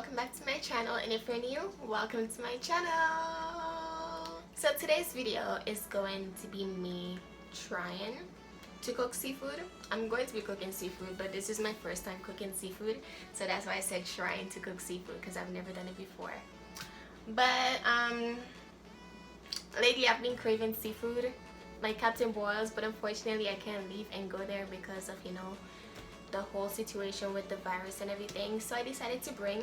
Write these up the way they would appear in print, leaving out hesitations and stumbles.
welcome back to my channel, and if you're new, welcome to my channel. So today's video is going to be me trying to cook seafood. I'm going to be cooking seafood, but this is my first time cooking seafood, so that's why I said trying to cook seafood, because I've never done it before. But lately I've been craving seafood, like Captain Boils, but unfortunately I can't leave and go there because of, you know, the whole situation with the virus and everything. So I decided to bring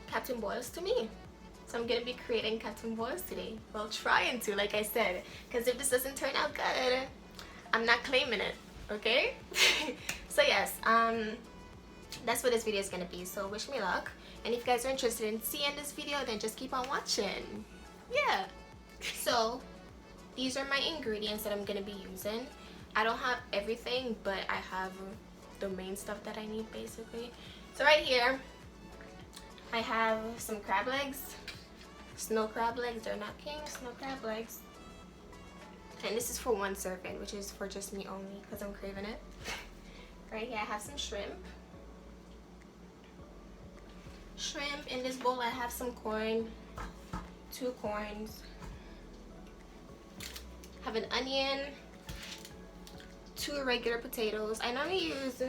Captain Boils to me. So I'm gonna be creating Captain Boils today. Well, trying to, like I said, because if this doesn't turn out good, I'm not claiming it, okay? So yes, that's what this video is gonna be. So wish me luck, and if you guys are interested in seeing this video, then just keep on watching. Yeah. So these are my ingredients that I'm gonna be using. I don't have everything, but I have the main stuff that I need basically. So right here I have some crab legs, snow crab legs. They're not king, snow crab legs, and this is for one serving, which is for just me only because I'm craving it. Right here I have some shrimp. In this bowl I have some corn, 2 corns, have an onion, 2 regular potatoes. I normally use,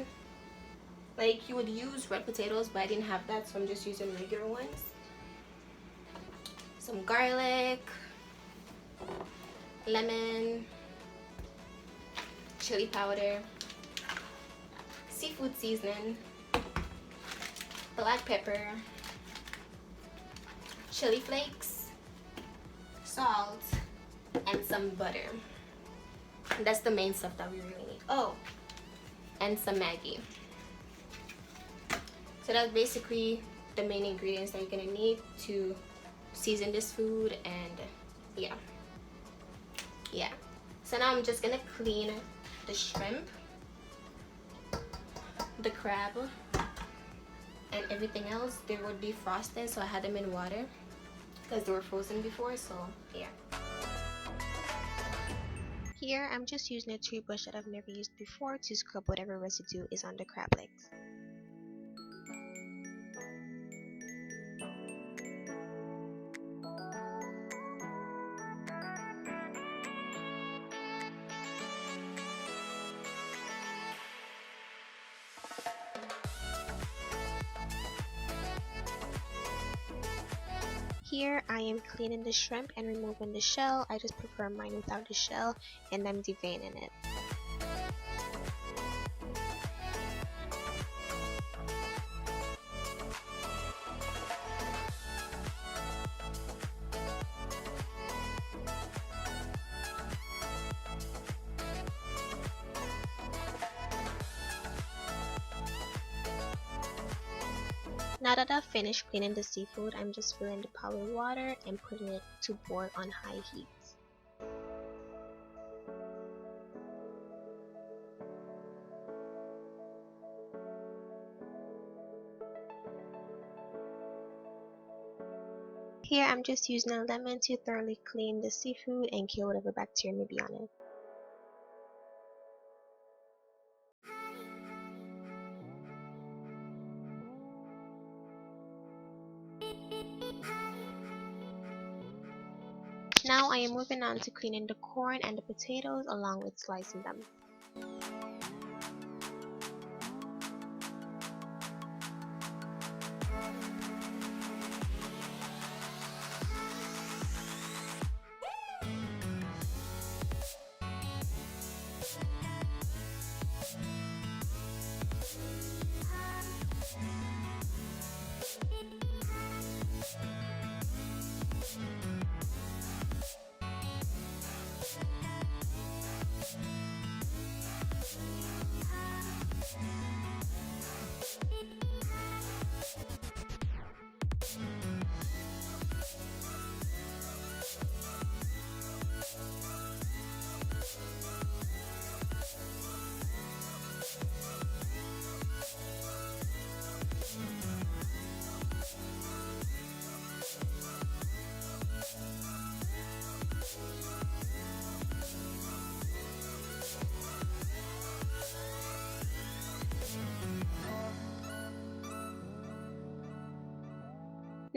like, you would use red potatoes, but I didn't have that, so I'm just using regular ones. Some garlic, lemon, chili powder, seafood seasoning, black pepper, chili flakes, salt, and some butter. And that's the main stuff that we really need. Oh, and some Maggi. So that's basically the main ingredients that you're gonna need to season this food. And yeah. So now I'm just gonna clean the shrimp, the crab, and everything else. They were defrosted, so I had them in water because they were frozen before. So yeah. Here I'm just using a toothbrush that I've never used before to scrub whatever residue is on the crab legs. Here I am cleaning the shrimp and removing the shell. I just prefer mine without the shell, and I'm deveining it. Now that I've finished cleaning the seafood, I'm just filling the pot with water and putting it to boil on high heat. Here I'm just using a lemon to thoroughly clean the seafood and kill whatever bacteria may be on it. Now I am moving on to cleaning the corn and the potatoes along with slicing them.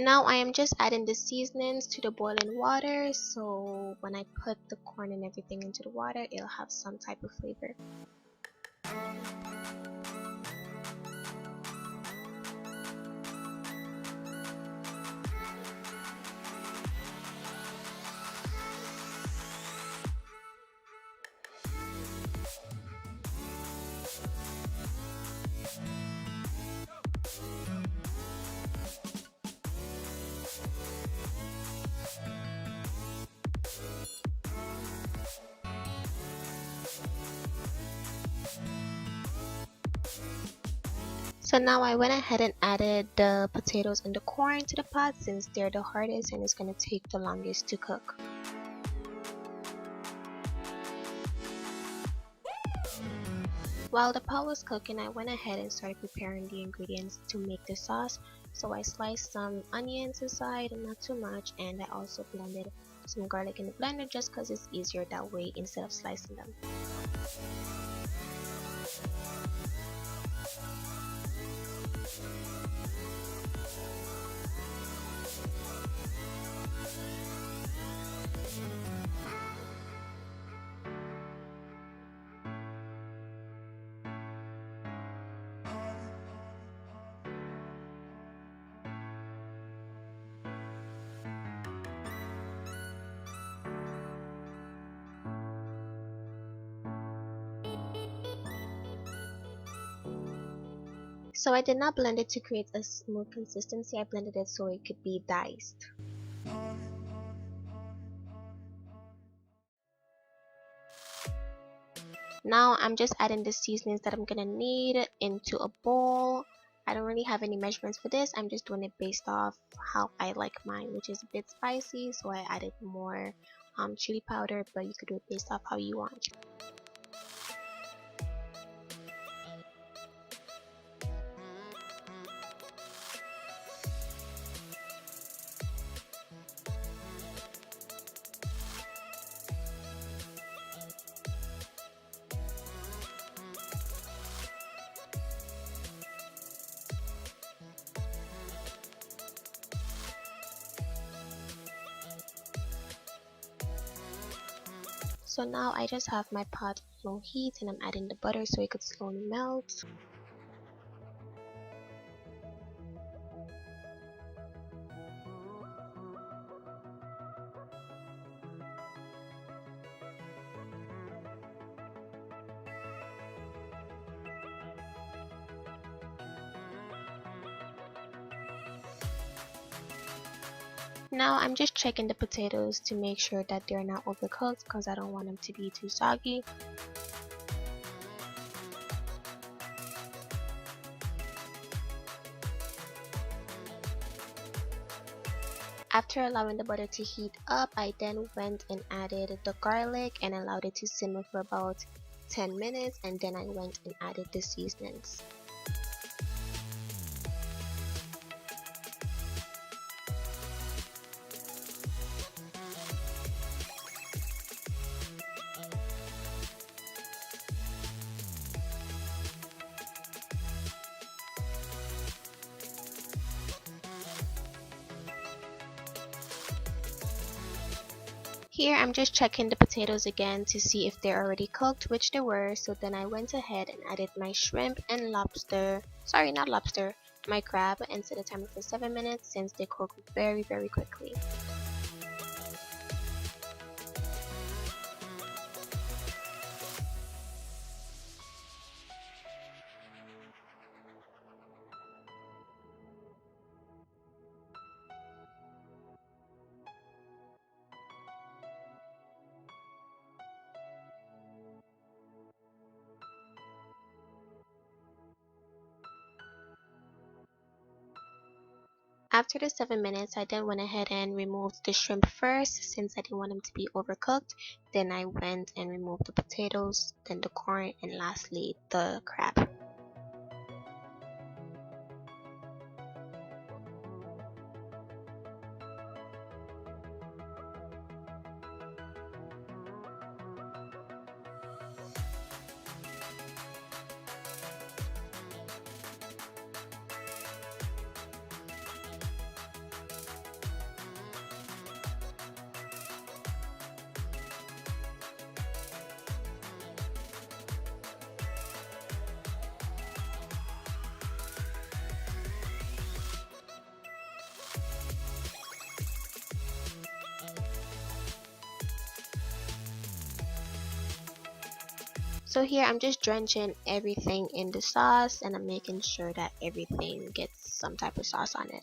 Now I am just adding the seasonings to the boiling water, so when I put the corn and everything into the water, it'll have some type of flavor. So now I went ahead and added the potatoes and the corn to the pot since they're the hardest and it's going to take the longest to cook. While the pot was cooking, I went ahead and started preparing the ingredients to make the sauce. So I sliced some onions aside, not too much, and I also blended some garlic in the blender just because it's easier that way instead of slicing them. So I did not blend it to create a smooth consistency, I blended it so it could be diced. Now I'm just adding the seasonings that I'm gonna need into a bowl. I don't really have any measurements for this, I'm just doing it based off how I like mine, which is a bit spicy, so I added more chili powder, but you could do it based off how you want. So now I just have my pot low heat and I'm adding the butter so it could slowly melt. Now I'm just checking the potatoes to make sure that they're not overcooked because I don't want them to be too soggy. After allowing the butter to heat up, I then went and added the garlic and allowed it to simmer for about 10 minutes, and then I went and added the seasonings. Here I'm just checking the potatoes again to see if they're already cooked, which they were, so then I went ahead and added my shrimp and lobster, sorry not lobster, my crab, and set a timer for 7 minutes since they cook very quickly. After the 7 minutes, I then went ahead and removed the shrimp first since I didn't want them to be overcooked. Then I went and removed the potatoes, then the corn, and lastly the crab. So here I'm just drenching everything in the sauce, and I'm making sure that everything gets some type of sauce on it.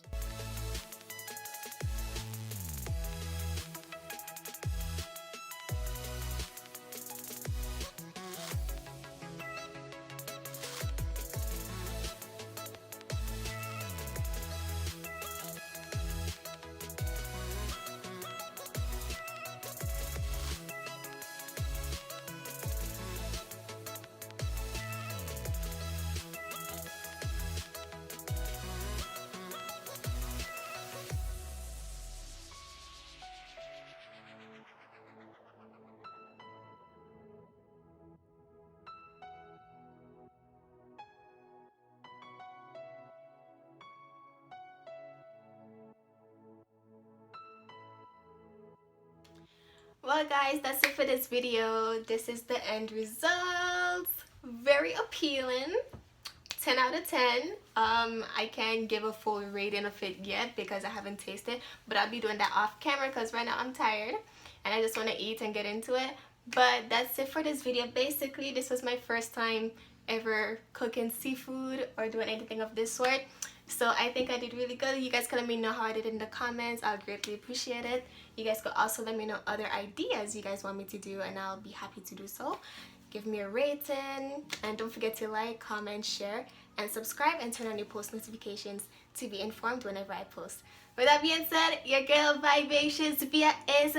Well guys, that's it for this video. This is the end result. Very appealing. 10 out of 10. I can't give a full rating of it yet because I haven't tasted, but I'll be doing that off camera because right now I'm tired and I just want to eat and get into it. But that's it for this video. Basically, this was my first time ever cooking seafood or doing anything of this sort. So I think I did really good. You guys can let me know how I did in the comments. I'll greatly appreciate it. You guys could also let me know other ideas you guys want me to do, and I'll be happy to do so. Give me a rating, and don't forget to like, comment, share, and subscribe, and turn on your post notifications to be informed whenever I post. With that being said, your girl Vivacious Via is